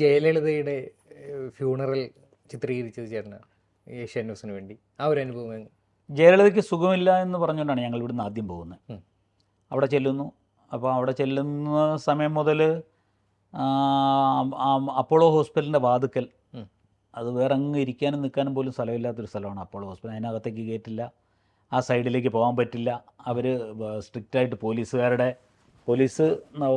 ജയലളിതയുടെ funeral ചിത്രീകരിച്ചത് ചേട്ടനാണ് Asia ന്യൂസിന് വേണ്ടി. ആ ഒരു അനുഭവം. ജയലളിതയ്ക്ക് സുഖമില്ല എന്ന് പറഞ്ഞുകൊണ്ടാണ് ഞങ്ങൾ ഇവിടുന്ന് ആദ്യം പോകുന്നത്. ഉം. അവിടെ ചെല്ലുന്നു. അപ്പോൾ അവിടെ ചെല്ലുന്ന സമയം മുതൽ അപ്പോളോ ഹോസ്പിറ്റലിൻ്റെ വാതുക്കൽ, അത് വേറെ അങ്ങ് ഇരിക്കാനും നിൽക്കാനും പോലും സ്ഥലമില്ലാത്തൊരു സ്ഥലമാണ് അപ്പോളോ ഹോസ്പിറ്റൽ. അതിനകത്തേക്ക് കയറ്റില്ല, ആ സൈഡിലേക്ക് പോകാൻ പറ്റില്ല. അവർ സ്ട്രിക്റ്റായിട്ട് പോലീസ്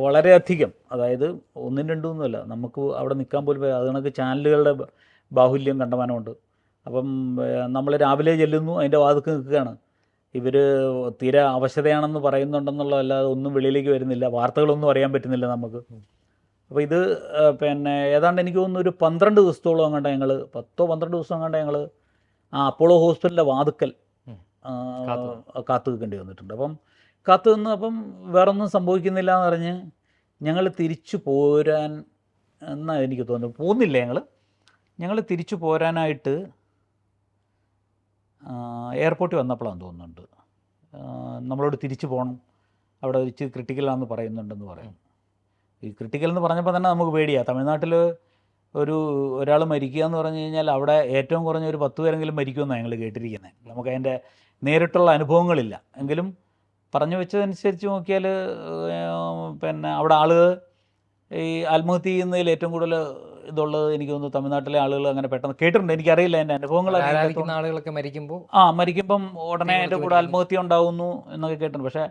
വളരെയധികം, അതായത് ഒന്നും രണ്ടൊന്നുമല്ല, നമുക്ക് അവിടെ നിൽക്കാൻ പോലും അത് കണക്ക് ചാനലുകളുടെ ബാഹുല്യം കണ്ടമാനമുണ്ട്. അപ്പം നമ്മൾ രാവിലെ ചെല്ലുന്നു, അതിൻ്റെ വാതുക്ക് നിൽക്കുകയാണ്. ഇവർ തീരെ അവശതയാണെന്ന് പറയുന്നുണ്ടെന്നുള്ളതല്ലാതെ ഒന്നും വെളിയിലേക്ക് വരുന്നില്ല, വാർത്തകളൊന്നും അറിയാൻ പറ്റുന്നില്ല നമുക്ക്. അപ്പോൾ ഇത് പിന്നെ ഏതാണ്ട് എനിക്ക് തോന്നുന്നു ഒരു 12 ദിവസത്തോളം അങ്ങോട്ട് ഞങ്ങൾ 10-12 ദിവസം അങ്ങോട്ട് ഞങ്ങൾ ആ അപ്പോളോ ഹോസ്പിറ്റലിൻ്റെ വാതുക്കൽ കാത്തു നിൽക്കേണ്ടി വന്നിട്ടുണ്ട്. അപ്പം കാത്തു നിന്ന് അപ്പം വേറൊന്നും സംഭവിക്കുന്നില്ല എന്ന് പറഞ്ഞ് ഞങ്ങൾ തിരിച്ചു പോരാൻ എന്നാ എനിക്ക് തോന്നുന്നു, പോകുന്നില്ല. ഞങ്ങൾ തിരിച്ചു പോരാനായിട്ട് എയർപോർട്ടിൽ വന്നപ്പോഴാണ് തോന്നുന്നുണ്ട് നമ്മളോട് തിരിച്ചു പോകണം, അവിടെ ഇച്ചിരി ക്രിട്ടിക്കലാണെന്ന് പറയുന്നുണ്ടെന്ന് പറയും. ഈ ക്രിട്ടിക്കൽ എന്ന് പറഞ്ഞപ്പോൾ തന്നെ നമുക്ക് പേടിയാണ്. തമിഴ്നാട്ടിൽ ഒരാൾ മരിക്കുക എന്ന് പറഞ്ഞു കഴിഞ്ഞാൽ അവിടെ ഏറ്റവും കുറഞ്ഞ ഒരു 10 പേരെങ്കിലും മരിക്കുമെന്നാണ് ഞങ്ങൾ കേട്ടിരിക്കുന്നത്. നമുക്കതിൻ്റെ നേരിട്ടുള്ള അനുഭവങ്ങളില്ല, എങ്കിലും പറഞ്ഞു വെച്ചതനുസരിച്ച് നോക്കിയാൽ പിന്നെ അവിടെ ആളുകൾ ഈ ആത്മഹത്യ ചെയ്യുന്നതിൽ ഏറ്റവും കൂടുതൽ ഇതുള്ളത് എനിക്ക് തോന്നുന്നു തമിഴ്നാട്ടിലെ ആളുകൾ അങ്ങനെ പെട്ടെന്ന് കേട്ടിട്ടുണ്ട്. എനിക്കറിയില്ല, എൻ്റെ അനുഭവങ്ങൾ ആളുകളൊക്കെ മരിക്കുമ്പം ഉടനെ എൻ്റെ കൂടെ ആത്മഹത്യ ഉണ്ടാകുന്നു എന്നൊക്കെ കേട്ടിട്ടുണ്ട്. പക്ഷേ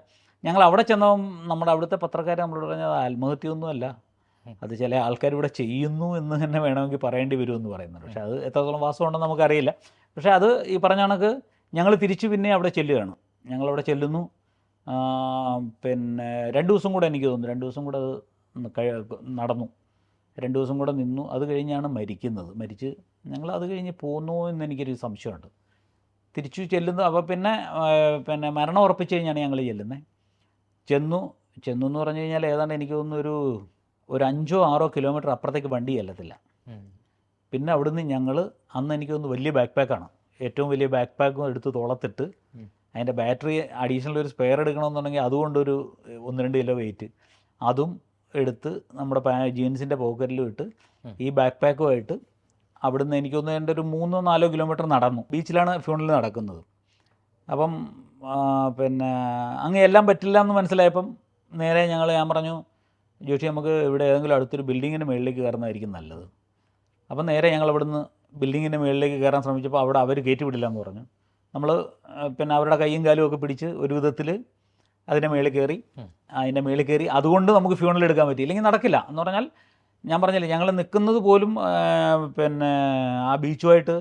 ഞങ്ങൾ അവിടെ ചെന്നപ്പം നമ്മുടെ അവിടുത്തെ പത്രക്കാർ നമ്മളോട് പറഞ്ഞത് ആത്മഹത്യയൊന്നുമല്ല, അത് ചില ആൾക്കാർ ഇവിടെ ചെയ്യുന്നു എന്ന് തന്നെ വേണമെങ്കിൽ പറയേണ്ടി വരുമെന്ന് പറയുന്നുണ്ട്. പക്ഷേ അത് എത്രത്തോളം വാസ്തവമുണ്ടെന്ന് നമുക്കറിയില്ല. പക്ഷേ അത് ഈ പറഞ്ഞ കണക്ക് ഞങ്ങൾ തിരിച്ച് പിന്നെ അവിടെ ചെല്ലുകയാണ്. ഞങ്ങളവിടെ ചെല്ലുന്നു. പിന്നെ 2 ദിവസം കൂടെ എനിക്ക് തോന്നുന്നു, 2 ദിവസം കൂടെ അത് നടന്നു, 2 ദിവസം കൂടെ നിന്നു. അത് കഴിഞ്ഞാണ് മരിച്ച് ഞങ്ങൾ അത് കഴിഞ്ഞ് പോന്നു എന്ന് എനിക്കൊരു സംശയമുണ്ട്. തിരിച്ചു ചെല്ലുന്നു. അപ്പോൾ പിന്നെ മരണം ഉറപ്പിച്ച് കഴിഞ്ഞാണ് ഞങ്ങൾ ചെല്ലുന്നത്. ചെന്നു എന്ന് പറഞ്ഞു കഴിഞ്ഞാൽ ഏതാണ്ട് എനിക്ക് തോന്നുന്നു ഒരു 5-6 കിലോമീറ്റർ അപ്പുറത്തേക്ക് വണ്ടി ചെല്ലത്തില്ല. പിന്നെ അവിടുന്ന് ഞങ്ങൾ അന്ന് എനിക്ക് തോന്നുന്നു വലിയ ബാക്ക് പാക്കാണ്, ഏറ്റവും വലിയ ബാക്ക് പാക്കും എടുത്ത് തോളത്തിട്ട്, അതിൻ്റെ ബാറ്ററി അഡീഷണൽ ഒരു സ്പെയർ എടുക്കണമെന്നുണ്ടെങ്കിൽ അതുകൊണ്ടൊരു 1-2 കിലോ വെയിറ്റ് അതും എടുത്ത് നമ്മുടെ ജീൻസിൻ്റെ പോക്കറ്റിലും ഇട്ട് ഈ ബാക്ക് പാക്കുമായിട്ട് അവിടുന്ന് എനിക്ക് തോന്നുന്നു എൻ്റെ ഒരു 3-4 കിലോമീറ്റർ നടന്നു. ബീച്ചിലാണ് ഫ്യൂണറൽ നടക്കുന്നത്. അപ്പം പിന്നെ അങ്ങ് എല്ലാം പറ്റില്ല എന്ന് മനസ്സിലായപ്പം നേരെ ഞാൻ പറഞ്ഞു, ജോഷി നമുക്ക് ഇവിടെ ഏതെങ്കിലും അടുത്തൊരു ബിൽഡിങ്ങിൻ്റെ മുകളിലേക്ക് കയറുന്നതായിരിക്കും നല്ലത്. അപ്പം നേരെ ഞങ്ങൾ ഇവിടുന്ന് ബിൽഡിങ്ങിൻ്റെ മുകളിലേക്ക് കയറാൻ ശ്രമിച്ചപ്പോൾ അവിടെ അവർ കയറ്റി വിടില്ല എന്ന് പറഞ്ഞു. നമ്മൾ പിന്നെ അവരുടെ കൈയും കാലും ഒക്കെ പിടിച്ച് ഒരു വിധത്തിൽ അതിൻ്റെ മുകളിൽ കയറി അതുകൊണ്ട് നമുക്ക് ഫ്യൂണറൽ എടുക്കാൻ പറ്റി. ഇല്ലെങ്കിൽ നടക്കില്ല എന്ന് പറഞ്ഞാൽ, ഞാൻ പറഞ്ഞില്ലേ, ഞങ്ങൾ നിൽക്കുന്നത് പോലും പിന്നെ ആ ബീച്ചുമായിട്ട്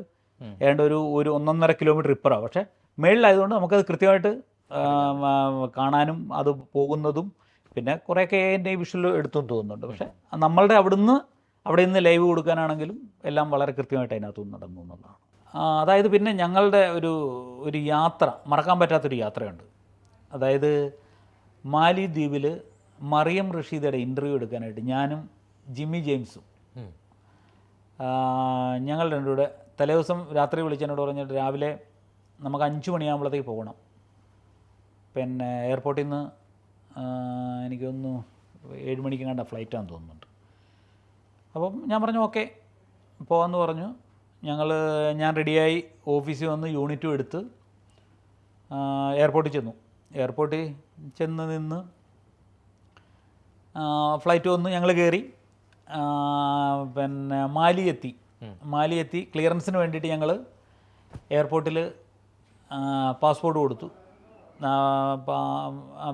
ഏതാണ്ട് ഒരു 1-1.5 കിലോമീറ്റർ ഇപ്പുറമാണ്. പക്ഷേ മേളിലായതുകൊണ്ട് നമുക്കത് കൃത്യമായിട്ട് കാണാനും അത് പോകുന്നതും പിന്നെ കുറേയൊക്കെ എൻ്റെ വിഷ്വൽ എടുത്തും തോന്നുന്നുണ്ട്. പക്ഷേ നമ്മളുടെ അവിടെ നിന്ന് ലൈവ് കൊടുക്കാനാണെങ്കിലും എല്ലാം വളരെ കൃത്യമായിട്ട് അതിനകത്തുനിന്ന് നടന്നു എന്നുള്ളതാണ്. അതായത് പിന്നെ ഞങ്ങളുടെ ഒരു യാത്ര, മറക്കാൻ പറ്റാത്തൊരു യാത്രയുണ്ട്. അതായത് മാലിദ്വീപിൽ മറിയം റഷീദയുടെ ഇൻ്റർവ്യൂ എടുക്കാനായിട്ട് ഞാനും ജിമ്മി ജെയിംസും ഞങ്ങൾ രണ്ടുകൂടെ തലേദിവസം രാത്രി വിളിച്ചെന്നോട് പറഞ്ഞിട്ട് രാവിലെ നമുക്ക് 5 മണിയാകുമ്പോഴത്തേക്ക് പോകണം. പിന്നെ എയർപോർട്ടിൽ നിന്ന് എനിക്ക് തോന്നുന്നു 7 മണിക്ക് കണ്ട ഫ്ലൈറ്റാണെന്ന് തോന്നുന്നുണ്ട്. അപ്പം ഞാൻ പറഞ്ഞു ഓക്കെ പോകാമെന്ന് പറഞ്ഞു. ഞാൻ റെഡിയായി ഓഫീസിൽ വന്ന് യൂണിറ്റും എടുത്ത് എയർപോർട്ടിൽ ചെന്ന് നിന്ന് ഫ്ലൈറ്റ് വന്ന് ഞങ്ങൾ കയറി. പിന്നെ മാലി എത്തി ക്ലിയറൻസിന് വേണ്ടിയിട്ട് ഞങ്ങൾ എയർപോർട്ടിൽ പാസ്പോർട്ട് കൊടുത്തു,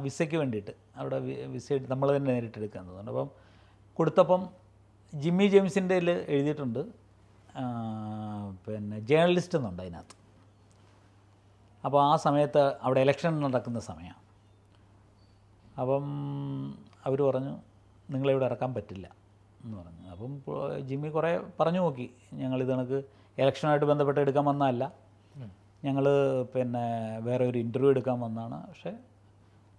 വിസയ്ക്ക് വേണ്ടിയിട്ട്. അവിടെ വിസ നമ്മൾ തന്നെ നേരിട്ട് എടുക്കാൻ തോന്നുന്നു. അപ്പം കൊടുത്തപ്പം ജിമ്മി ജെയിംസിൻ്റെ എഴുതിയിട്ടുണ്ട് പിന്നെ ജേർണലിസ്റ്റ് എന്നുണ്ട് അതിനകത്ത്. അപ്പോൾ ആ സമയത്ത് അവിടെ ഇലക്ഷൻ നടക്കുന്ന സമയമാണ്. അപ്പം അവർ പറഞ്ഞു നിങ്ങളിവിടെ ഇറക്കാൻ പറ്റില്ല എന്ന് പറഞ്ഞു. അപ്പം ജിമ്മി കുറേ പറഞ്ഞു നോക്കി, ഞങ്ങളിത് കണക്ക് ഇലക്ഷനുമായിട്ട് ബന്ധപ്പെട്ട് എടുക്കാൻ വന്നതല്ല, ഞങ്ങൾ പിന്നെ വേറെ ഒരു ഇൻ്റർവ്യൂ എടുക്കാൻ വന്നതാണ്. പക്ഷേ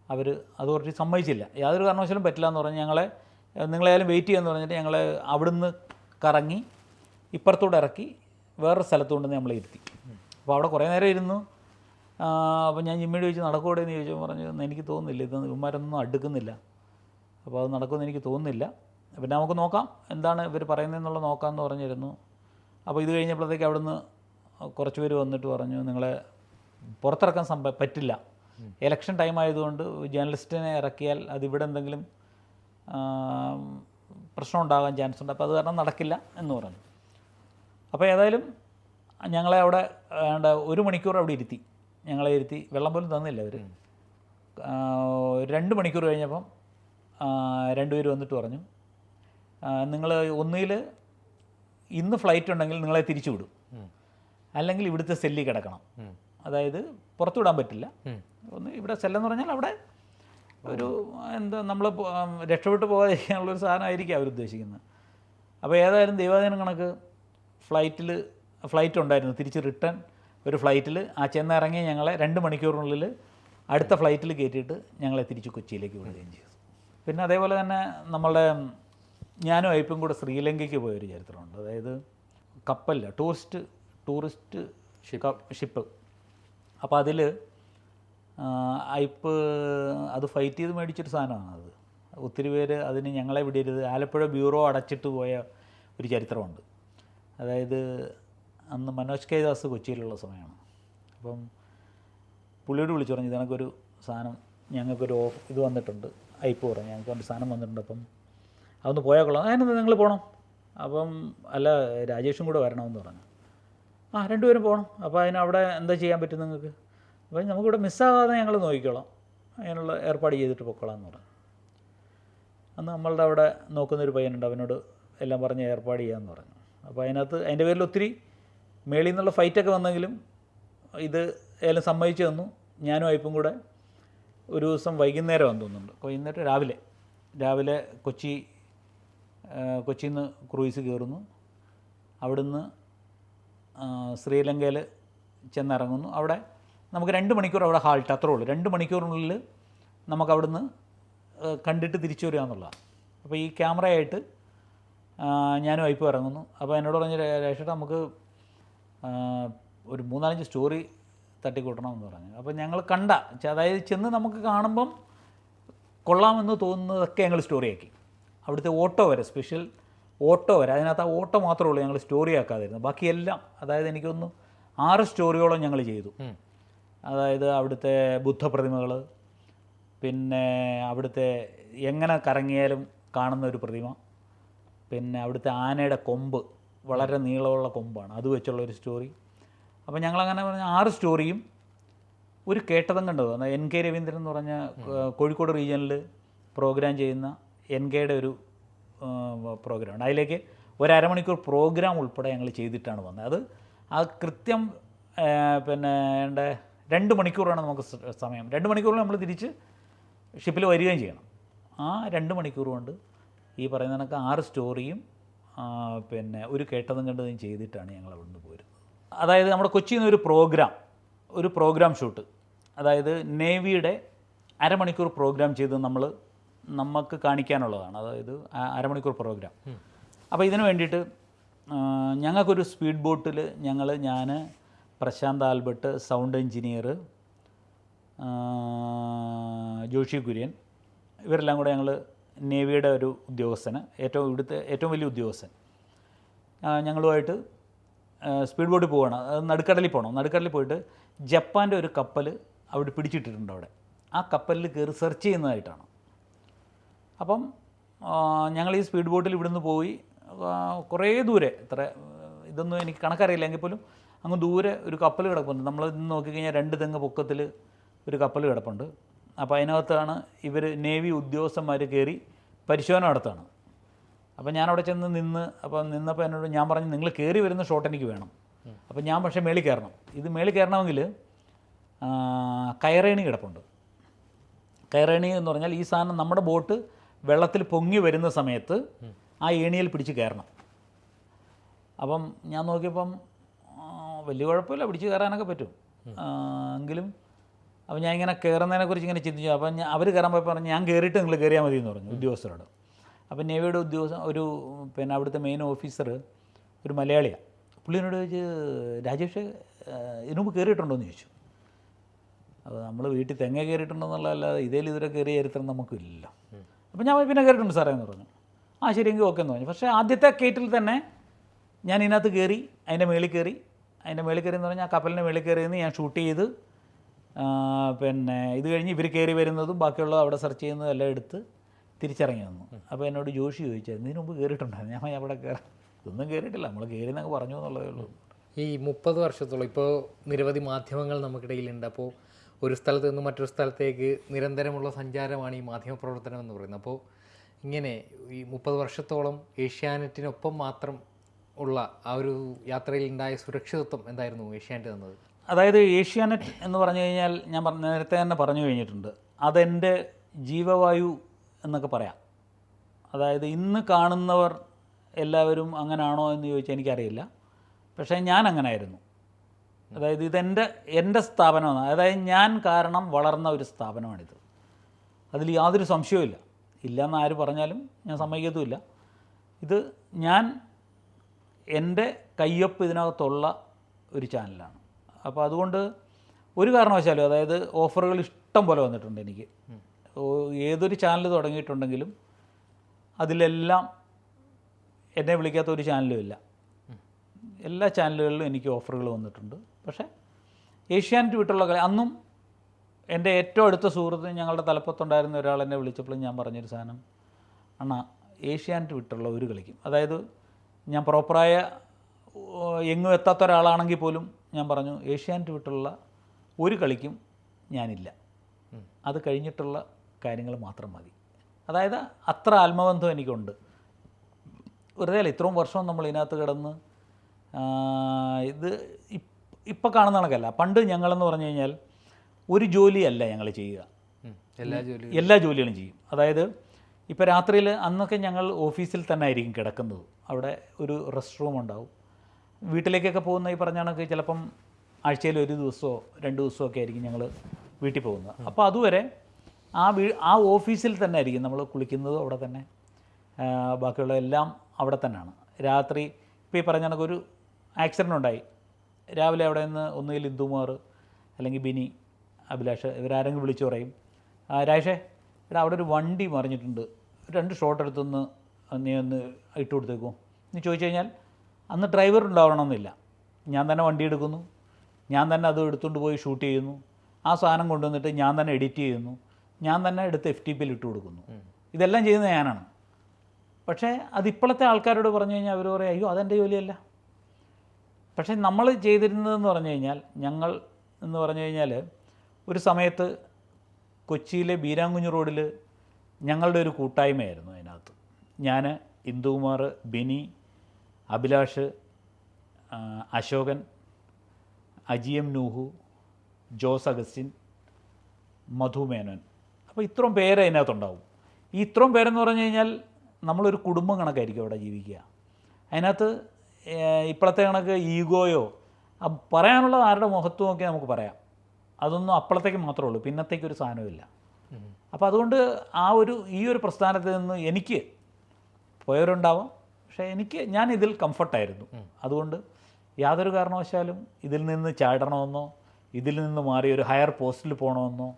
അവർ അത് കുറച്ച് സമ്മതിച്ചില്ല, യാതൊരു കാരണവശാലും പറ്റില്ല എന്ന് പറഞ്ഞ് നിങ്ങളായാലും വെയിറ്റ് ചെയ്യാമെന്ന് പറഞ്ഞിട്ട് ഞങ്ങളെ അവിടുന്ന് കറങ്ങി ഇപ്പുറത്തോടെ ഇറക്കി വേറൊരു സ്ഥലത്ത് കൊണ്ടുവന്ന് നമ്മളെ ഇരുത്തി. അപ്പോൾ അവിടെ കുറേ നേരം ഇരുന്നു. അപ്പോൾ ഞാൻ ജിമ്മിയോട് ചോദിച്ചു നടക്കൂടെ എന്ന് ചോദിച്ചു. പറഞ്ഞു എനിക്ക് തോന്നുന്നില്ല, ഇത് ഇവന്മാരൊന്നും അടുക്കുന്നില്ല, അപ്പോൾ അത് നടക്കുമെന്ന് എനിക്ക് തോന്നുന്നില്ല, പിന്നെ നമുക്ക് നോക്കാം എന്താണ് ഇവർ പറയുന്നതെന്നുള്ളത് നോക്കാമെന്ന് പറഞ്ഞിരുന്നു. അപ്പോൾ ഇത് കഴിഞ്ഞപ്പോഴത്തേക്ക് അവിടുന്ന് കുറച്ച് പേര് വന്നിട്ട് പറഞ്ഞു നിങ്ങളെ പുറത്തിറക്കാൻ പറ്റില്ല, ഇലക്ഷൻ ടൈം ആയതുകൊണ്ട് ജേർണലിസ്റ്റിനെ ഇറക്കിയാൽ അതിവിടെ എന്തെങ്കിലും പ്രശ്നം ഉണ്ടാകാൻ ചാൻസ് ഉണ്ട്, അപ്പോൾ അത് കാരണം നടക്കില്ല എന്ന് പറഞ്ഞു. അപ്പോൾ ഏതായാലും ഞങ്ങളെ അവിടെ വേണ്ട 1 മണിക്കൂർ അവിടെ ഇരുത്തി, ഞങ്ങളെ ഇരുത്തി, വെള്ളം പോലും തന്നില്ല അവർ. 2 മണിക്കൂർ കഴിഞ്ഞപ്പം 2 പേര് വന്നിട്ട് പറഞ്ഞു നിങ്ങൾ ഒന്നുകിൽ ഇന്ന് ഫ്ലൈറ്റ് ഉണ്ടെങ്കിൽ നിങ്ങളെ തിരിച്ചു വിടും, അല്ലെങ്കിൽ ഇവിടുത്തെ സെല്ലിൽ കിടക്കണം, അതായത് പുറത്തു വിടാൻ പറ്റില്ല. ഒന്ന് ഇവിടെ സെല്ലെന്ന് പറഞ്ഞാൽ അവിടെ ഒരു എന്താ നമ്മൾ രക്ഷപ്പെട്ടു പോകാതിരിക്കാനുള്ളൊരു സാധനമായിരിക്കും അവരുദ്ദേശിക്കുന്നത്. അപ്പോൾ ഏതായാലും ദൈവാധീനം കണക്ക് ഫ്ലൈറ്റ് ഉണ്ടായിരുന്നു, തിരിച്ച് റിട്ടേൺ ഒരു ഫ്ലൈറ്റിൽ ആ ചെന്നിറങ്ങി ഞങ്ങളെ 2 മണിക്കൂറിനുള്ളിൽ അടുത്ത ഫ്ലൈറ്റിൽ കയറ്റിയിട്ട് ഞങ്ങളെ തിരിച്ച് കൊച്ചിയിലേക്ക് വിടുകയും ചെയ്തു. പിന്നെ അതേപോലെ തന്നെ നമ്മളുടെ ഞാനും അയ്പും കൂടെ ശ്രീലങ്കയ്ക്ക് പോയൊരു ചരിത്രമുണ്ട്. അതായത് കപ്പലില്ല, ടൂറിസ്റ്റ് ഷിപ്പ്. അപ്പോൾ അതിൽ അയ്പ് അത് ഫൈറ്റ് ചെയ്ത് മേടിച്ചൊരു സാധനമാണ് അത്. ഒത്തിരി പേര് അതിന് ഞങ്ങളെ വിടരുത്, ആലപ്പുഴ ബ്യൂറോ അടച്ചിട്ട് പോയ ഒരു ചരിത്രമുണ്ട്. അതായത് അന്ന് മനോജ് കെ ദാസ് കൊച്ചിയിലുള്ള സമയമാണ്. അപ്പം പുള്ളിയോട് വിളിച്ചു പറഞ്ഞു ഇതണക്കൊരു സാധനം ഞങ്ങൾക്കൊരു ഇത് വന്നിട്ടുണ്ട്, അയ്പ് പറഞ്ഞു ഞങ്ങൾക്ക് ഒരു സാധനം വന്നിട്ടുണ്ട്, അപ്പം അതൊന്ന് പോയാൽ കൊള്ളാം. അതിനെന്താ നിങ്ങൾ പോകണം, അപ്പം അല്ല രാജേഷും കൂടെ വരണമെന്ന് പറഞ്ഞു. 2 പേരും പോകണം. അപ്പോൾ അതിനവിടെ എന്താ ചെയ്യാൻ പറ്റും നിങ്ങൾക്ക്? അപ്പോൾ നമുക്കിവിടെ മിസ്സാകാതെ ഞങ്ങൾ നോക്കിക്കോളാം, അതിനുള്ള ഏർപ്പാട് ചെയ്തിട്ട് പൊക്കോളാം എന്ന് പറഞ്ഞു. അന്ന് നമ്മളുടെ അവിടെ നോക്കുന്നൊരു പയ്യനുണ്ട്, അവനോട് എല്ലാം പറഞ്ഞ് ഏർപ്പാട് ചെയ്യാമെന്ന് പറഞ്ഞു. അപ്പോൾ അതിൻ്റെ പേരിൽ ഒത്തിരി മേളിൽ നിന്നുള്ള ഫൈറ്റൊക്കെ വന്നെങ്കിലും ഇത് എല്ലാം സമ്മതിച്ചു തന്നു. ഞാനും അയ്പും കൂടെ ഒരു ദിവസം വൈകുന്നേരം വന്നു തോന്നുന്നുണ്ട്, വൈകുന്നേരം രാവിലെ കൊച്ചിയിൽ നിന്ന് ക്രൂയിസ് കയറുന്നു. അവിടുന്ന് ശ്രീലങ്കയിൽ ചെന്നിറങ്ങുന്നു. അവിടെ നമുക്ക് 2 മണിക്കൂർ അവിടെ ഹാൾട്ട്, അത്രേ ഉള്ളൂ. 2 മണിക്കൂറിനുള്ളിൽ നമുക്ക് അവിടുന്ന് കണ്ടിട്ട് തിരിച്ചു വരിക എന്നുള്ളതാണ്. അപ്പോൾ ഈ ക്യാമറയായിട്ട് ഞാനും അയ്പും ഇറങ്ങുന്നു. അപ്പോൾ എന്നോട് പറഞ്ഞ് രേഷേട്ടാ നമുക്ക് ഒരു 3-4 സ്റ്റോറി തട്ടിക്കൂട്ടണമെന്ന് പറഞ്ഞു. അപ്പോൾ ഞങ്ങൾ അതായത് ചെന്ന് നമുക്ക് കാണുമ്പം കൊള്ളാമെന്ന് തോന്നുന്നതൊക്കെ ഞങ്ങൾ സ്റ്റോറിയാക്കി. അവിടുത്തെ ഓട്ടോ വരെ, സ്പെഷ്യൽ ഓട്ടോ വരെ, അതിനകത്ത് ആ ഓട്ടോ മാത്രമേ ഉള്ളൂ ഞങ്ങൾ സ്റ്റോറി ആക്കാതിരുന്നു. ബാക്കിയെല്ലാം, അതായത് എനിക്കൊന്ന് 6 സ്റ്റോറിയോളം ഞങ്ങൾ ചെയ്തു. അതായത് അവിടുത്തെ ബുദ്ധപ്രതിമകൾ, പിന്നെ അവിടുത്തെ എങ്ങനെ കറങ്ങിയാലും കാണുന്ന ഒരു പ്രതിമ, പിന്നെ അവിടുത്തെ ആനയുടെ കൊമ്പ്, വളരെ നീളമുള്ള കൊമ്പാണ്, അത് വെച്ചുള്ളൊരു സ്റ്റോറി. അപ്പോൾ ഞങ്ങളങ്ങനെ പറഞ്ഞ 6 സ്റ്റോറിയും ഒരു കേട്ടതും കണ്ടത്. എന്നാൽ NK രവീന്ദ്രൻ എന്ന് പറഞ്ഞ കോഴിക്കോട് റീജിയനിൽ പ്രോഗ്രാം ചെയ്യുന്ന NKയുടെ ഒരു പ്രോഗ്രാമുണ്ട്. അതിലേക്ക് ഒരു അരമണിക്കൂർ പ്രോഗ്രാം ഉൾപ്പെടെ ഞങ്ങൾ ചെയ്തിട്ടാണ് വന്നത്. അത് കൃത്യം പിന്നെ 2 മണിക്കൂറാണ് നമുക്ക് സമയം. 2 മണിക്കൂറിൽ നമ്മൾ തിരിച്ച് ഷിപ്പിൽ വരികയും ചെയ്യണം. ആ 2 മണിക്കൂർ കൊണ്ട് ഈ പറയുന്ന കണക്ക് 6 സ്റ്റോറിയും പിന്നെ ഒരു കേട്ടതും കണ്ടതും ചെയ്തിട്ടാണ് ഞങ്ങൾ അവിടെ നിന്ന് പോരുന്നത്. അതായത് നമ്മുടെ കൊച്ചിയിൽ നിന്ന് ഒരു പ്രോഗ്രാം ഷൂട്ട്, അതായത് നേവിയുടെ അരമണിക്കൂർ പ്രോഗ്രാം ചെയ്ത് നമുക്ക് കാണിക്കാനുള്ളതാണ്. അതായത് അരമണിക്കൂർ പ്രോഗ്രാം. അപ്പോൾ ഇതിന് വേണ്ടിയിട്ട് ഞങ്ങൾക്കൊരു സ്പീഡ് ബോട്ടിൽ ഞാൻ Prashanth Albert, sound engineer Joshi Kurian, ഇവരെല്ലാം കൂടെ ഞങ്ങൾ നേവിയുടെ ഒരു ഉദ്യോഗസ്ഥന്, ഇവിടുത്തെ ഏറ്റവും വലിയ ഉദ്യോഗസ്ഥൻ, ഞങ്ങളുമായിട്ട് സ്പീഡ് ബോട്ടിൽ പോവുകയാണ്. അത് നടുക്കടലിൽ പോകണം. നടുക്കടലിൽ പോയിട്ട് ജപ്പാൻ്റെ ഒരു കപ്പൽ അവിടെ പിടിച്ചിട്ടിട്ടുണ്ട്. അവിടെ ആ കപ്പലിൽ കയറി സെർച്ച് ചെയ്യുന്നതായിട്ടാണ്. അപ്പം ഞങ്ങൾ ഈ സ്പീഡ് ബോട്ടിൽ ഇവിടുന്ന് പോയി കുറേ ദൂരെ, ഇതൊന്നും എനിക്ക് കണക്കറിയില്ല എങ്കിൽ പോലും അങ്ങ് ദൂരെ ഒരു കപ്പൽ കിടപ്പുണ്ട്. നമ്മൾ ഇന്ന് നോക്കിക്കഴിഞ്ഞാൽ 2 തെങ്ങ് പൊക്കത്തിൽ ഒരു കപ്പൽ കിടപ്പുണ്ട്. അപ്പോൾ അതിനകത്താണ് ഇവർ നേവി ഉദ്യോഗസ്ഥന്മാർ കയറി പരിശോധന നടത്തുകയാണ്. അപ്പോൾ ഞാനവിടെ ചെന്ന് നിന്നപ്പോൾ എന്നോട് ഞാൻ പറഞ്ഞു നിങ്ങൾ കയറി വരുന്ന ഷോട്ട് എനിക്ക് വേണം. അപ്പോൾ ഞാൻ പക്ഷേ മേളിൽ കയറണം. ഇത് മേളിൽ കയറണമെങ്കിൽ കയറേണി കിടപ്പുണ്ട്. കയറേണി എന്ന് പറഞ്ഞാൽ ഈ സാധനം നമ്മുടെ ബോട്ട് വെള്ളത്തിൽ പൊങ്ങി വരുന്ന സമയത്ത് ആ ഏണിയിൽ പിടിച്ച് കയറണം. അപ്പം ഞാൻ നോക്കിയപ്പം വലിയ കുഴപ്പമില്ല, പിടിച്ച് കയറാനൊക്കെ പറ്റും. എങ്കിലും അപ്പോൾ ഞാൻ ഇങ്ങനെ കയറുന്നതിനെക്കുറിച്ച് ഇങ്ങനെ ചിന്തിച്ചു. അപ്പം അവർ കയറാൻ പോയപ്പോൾ പറഞ്ഞു ഞാൻ കയറിയിട്ട് നിങ്ങൾ കയറിയാൽ മതി എന്ന് പറഞ്ഞു ഉദ്യോഗസ്ഥരോട്. അപ്പം നേവിയുടെ പിന്നെ അവിടുത്തെ മെയിൻ ഓഫീസർ ഒരു മലയാളിയാണ്. പുള്ളിനോട് ചോദിച്ച് രാജേഷ് ഇതിനു മുമ്പ് കയറിയിട്ടുണ്ടോ എന്ന് ചോദിച്ചു. അപ്പോൾ നമ്മൾ വീട്ടിൽ തെങ്ങ കയറിയിട്ടുണ്ടോ എന്നുള്ളതല്ലാതെ ഇതുവരെ കയറിയ ചരിത്രം നമുക്കില്ല. അപ്പോൾ ഞാൻ പിന്നെ കയറിയിട്ടുണ്ട് സാറേ എന്ന് പറഞ്ഞു. ആ ശരിയെങ്കിൽ ഓക്കെ എന്ന് പറഞ്ഞു. പക്ഷേ ആദ്യത്തെ കയറ്റിൽ തന്നെ ഞാൻ ഇതിനകത്ത് കയറി, അതിൻ്റെ മേളിൽ കയറി എന്ന് പറഞ്ഞാൽ ആ കപ്പലിൻ്റെ മേളിൽ കയറിയെന്ന് ഞാൻ ഷൂട്ട് ചെയ്ത്, പിന്നെ ഇത് കഴിഞ്ഞ് ഇവർ കയറി വരുന്നതും ബാക്കിയുള്ളത് അവിടെ സെർച്ച് ചെയ്യുന്നതും എല്ലാം എടുത്ത് തിരിച്ചിറങ്ങി വന്നു. അപ്പോൾ എന്നോട് ജോഷി ചോദിച്ചായിരുന്നു, ഇതിന് മുമ്പ് കയറിയിട്ടുണ്ടായിരുന്നു. ഞാൻ അവിടെ ഇതൊന്നും കയറിയിട്ടില്ല, നമ്മൾ കയറി എന്നൊക്കെ പറഞ്ഞു എന്നുള്ളതേ ഉള്ളൂ. ഈ 30 വർഷത്തോളം ഇപ്പോൾ നിരവധി മാധ്യമങ്ങൾ നമുക്കിടയിലുണ്ട്. അപ്പോൾ ഒരു സ്ഥലത്ത് നിന്ന് മറ്റൊരു സ്ഥലത്തേക്ക് നിരന്തരമുള്ള സഞ്ചാരമാണ് ഈ മാധ്യമപ്രവർത്തനം എന്ന് പറയുന്നത്. അപ്പോൾ ഇങ്ങനെ ഈ 30 വർഷത്തോളം ഏഷ്യാനെറ്റിനൊപ്പം മാത്രം ഉള്ള ആ ഒരു യാത്രയിൽ ഉണ്ടായ സുരക്ഷിതത്വം എന്തായിരുന്നു ഏഷ്യാനെറ്റ് തന്നത്? അതായത് ഏഷ്യാനെറ്റ് എന്ന് പറഞ്ഞു കഴിഞ്ഞാൽ ഞാൻ നേരത്തെ തന്നെ പറഞ്ഞു കഴിഞ്ഞിട്ടുണ്ട്, അതെൻ്റെ ജീവവായു എന്നൊക്കെ പറയാം. അതായത് ഇന്ന് കാണുന്നവർ എല്ലാവരും അങ്ങനെയാണോ എന്ന് ചോദിച്ചാൽ എനിക്കറിയില്ല. പക്ഷേ ഞാൻ അങ്ങനെ ആയിരുന്നു. അതായത് എൻ്റെ സ്ഥാപനമാണ്. അതായത് ഞാൻ കാരണം വളർന്ന ഒരു സ്ഥാപനമാണിത്. അതിൽ യാതൊരു സംശയവും ഇല്ലയെന്ന് ആര് പറഞ്ഞാലും ഞാൻ സമ്മതിക്കത്തുമില്ല. ഇത് എൻ്റെ കയ്യൊപ്പ് ഇതിനകത്തുള്ള ഒരു ചാനലാണ്. അപ്പോൾ അതുകൊണ്ട് ഒരു കാരണവശാലും, അതായത് ഓഫറുകൾ ഇഷ്ടം പോലെ വന്നിട്ടുണ്ട് എനിക്ക്. ഏതൊരു ചാനൽ തുടങ്ങിയിട്ടുണ്ടെങ്കിലും അതിലെല്ലാം എന്നെ വിളിക്കാത്ത ഒരു ചാനലും ഇല്ല. എല്ലാ ചാനലുകളിലും എനിക്ക് ഓഫറുകൾ വന്നിട്ടുണ്ട്. പക്ഷേ ഏഷ്യാനെറ്റ് വിട്ടുള്ള കളി, അന്നും എൻ്റെ ഏറ്റവും അടുത്ത സുഹൃത്ത്, ഞങ്ങളുടെ തലപ്പത്തുണ്ടായിരുന്ന ഒരാൾ എന്നെ വിളിച്ചപ്പോഴും ഞാൻ പറഞ്ഞൊരു സാധനം, അണ്ണാ ഏഷ്യാനെറ്റ് വിട്ടുള്ള ഒരു കളിക്കും, അതായത് ഞാൻ പ്രോപ്പറായ എങ്ങും എത്താത്ത ഒരാളാണെങ്കിൽ പോലും ഞാൻ പറഞ്ഞു ഏഷ്യാനെറ്റ് വിട്ടുള്ള ഒരു കളിക്കും ഞാനില്ല, അത് കഴിഞ്ഞിട്ടുള്ള കാര്യങ്ങൾ മാത്രം മതി. അതായത് അത്ര ആത്മബന്ധം എനിക്കുണ്ട്. വെറുതെ അല്ല, ഇത്രയും വർഷവും നമ്മൾ ഇതിനകത്ത് കിടന്ന് ഇത് ഇപ്പം കാണുന്ന കണക്കല്ല. പണ്ട് ഞങ്ങളെന്ന് പറഞ്ഞു കഴിഞ്ഞാൽ ഒരു ജോലിയല്ല ഞങ്ങൾ ചെയ്യുക, എല്ലാ ജോലികളും ചെയ്യും. അതായത് ഇപ്പോൾ രാത്രിയിൽ അന്നൊക്കെ ഞങ്ങൾ ഓഫീസിൽ തന്നെ ആയിരിക്കും കിടക്കുന്നത്. അവിടെ ഒരു റെസ്റ്റ് റൂം ഉണ്ടാവും. വീട്ടിലേക്കൊക്കെ പോകുന്ന ഈ പറഞ്ഞ കണക്ക് ചിലപ്പം ആഴ്ചയിൽ ഒരു ദിവസമോ 2 ദിവസമോ ഒക്കെ ആയിരിക്കും ഞങ്ങൾ വീട്ടിൽ പോകുന്നത്. അപ്പോൾ അതുവരെ ആ ഓഫീസിൽ തന്നെ ആയിരിക്കും നമ്മൾ കുളിക്കുന്നതും അവിടെ തന്നെ, ബാക്കിയുള്ള എല്ലാം അവിടെ തന്നെയാണ്. രാത്രി ഇപ്പോൾ ഈ പറഞ്ഞ കണക്ക് ഒരു ആക്സിഡൻ്റ് ഉണ്ടായി, രാവിലെ അവിടെ നിന്ന് ഒന്നുകിൽ ഇന്ദുമാർ അല്ലെങ്കിൽ ബിനി, അഭിലാഷ് ഇവരാരെങ്കിലും വിളിച്ചു പറയും, രാജേഷേ എടാ അവിടെ ഒരു വണ്ടി മറിഞ്ഞിട്ടുണ്ട്, 2 ഷോട്ട് എടുത്തൊന്ന് നീ ഒന്ന് ഇട്ട് കൊടുത്തേക്കും എന്ന് ചോദിച്ചു കഴിഞ്ഞാൽ അന്ന് ഡ്രൈവർ ഉണ്ടാവണമെന്നില്ല. ഞാൻ തന്നെ വണ്ടി എടുക്കുന്നു, ഞാൻ തന്നെ അത് എടുത്തുകൊണ്ട് പോയി ഷൂട്ട് ചെയ്യുന്നു, ആ സാധനം കൊണ്ടുവന്നിട്ട് ഞാൻ തന്നെ എഡിറ്റ് ചെയ്യുന്നു, ഞാൻ തന്നെ എടുത്ത് FTPയിൽ ഇട്ട് കൊടുക്കുന്നു. ഇതെല്ലാം ചെയ്യുന്നത് ഞാനാണ്. പക്ഷേ അതിപ്പോഴത്തെ ആൾക്കാരോട് പറഞ്ഞു കഴിഞ്ഞാൽ അവർ പറയും അയ്യോ അതെൻ്റെ ജോലിയല്ല. പക്ഷേ നമ്മൾ ചെയ്തിരുന്നതെന്ന് പറഞ്ഞു കഴിഞ്ഞാൽ, ഞങ്ങൾ എന്ന് പറഞ്ഞു കഴിഞ്ഞാൽ ഒരു സമയത്ത് കൊച്ചിയിലെ ബീരാങ്കുഞ്ഞ് റോഡിൽ ഞങ്ങളുടെ ഒരു കൂട്ടായ്മയായിരുന്നു. അതിനകത്ത് ഞാൻ, ഇന്ദുകുമാർ, ബിനി, അഭിലാഷ്, അശോകൻ, അജിഎം നൂഹു, ജോസ് അഗസ്റ്റിൻ, മധു മേനോൻ. അപ്പോൾ ഇത്രയും പേര് അതിനകത്തുണ്ടാവും. ഈ ഇത്രയും പേരെന്ന് പറഞ്ഞു കഴിഞ്ഞാൽ നമ്മളൊരു കുടുംബം കണക്കായിരിക്കും അവിടെ ജീവിക്കുക. അതിനകത്ത് ഇപ്പോഴത്തെ കണക്ക് ഈഗോയോ പറയാനുള്ളത് ആരുടെ മുഖത്തും ഒക്കെ നമുക്ക് പറയാം. അതൊന്നും അപ്പോഴത്തേക്ക് മാത്രമേ ഉള്ളൂ, പിന്നത്തേക്കൊരു സാധനമില്ല. അപ്പോൾ അതുകൊണ്ട് ഈ ഒരു പ്രസ്ഥാനത്തിൽ നിന്ന് എനിക്ക് പോയവരുണ്ടാവാം, പക്ഷേ ഞാൻ ഇതിൽ കംഫർട്ടായിരുന്നു. അതുകൊണ്ട് യാതൊരു കാരണവശാലും ഇതിൽ നിന്ന് ചാടണമെന്നോ ഇതിൽ നിന്ന് മാറി ഒരു ഹയർ പോസ്റ്റിൽ പോകണമെന്നോ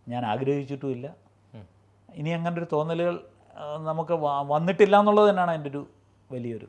ഞാൻ ആഗ്രഹിച്ചിട്ടുമില്ല. ഇനി അങ്ങനെ ഒരു തോന്നലുകൾ നമുക്ക് വന്നിട്ടില്ല എന്നുള്ളത് തന്നെയാണ് എൻ്റെ ഒരു വലിയൊരു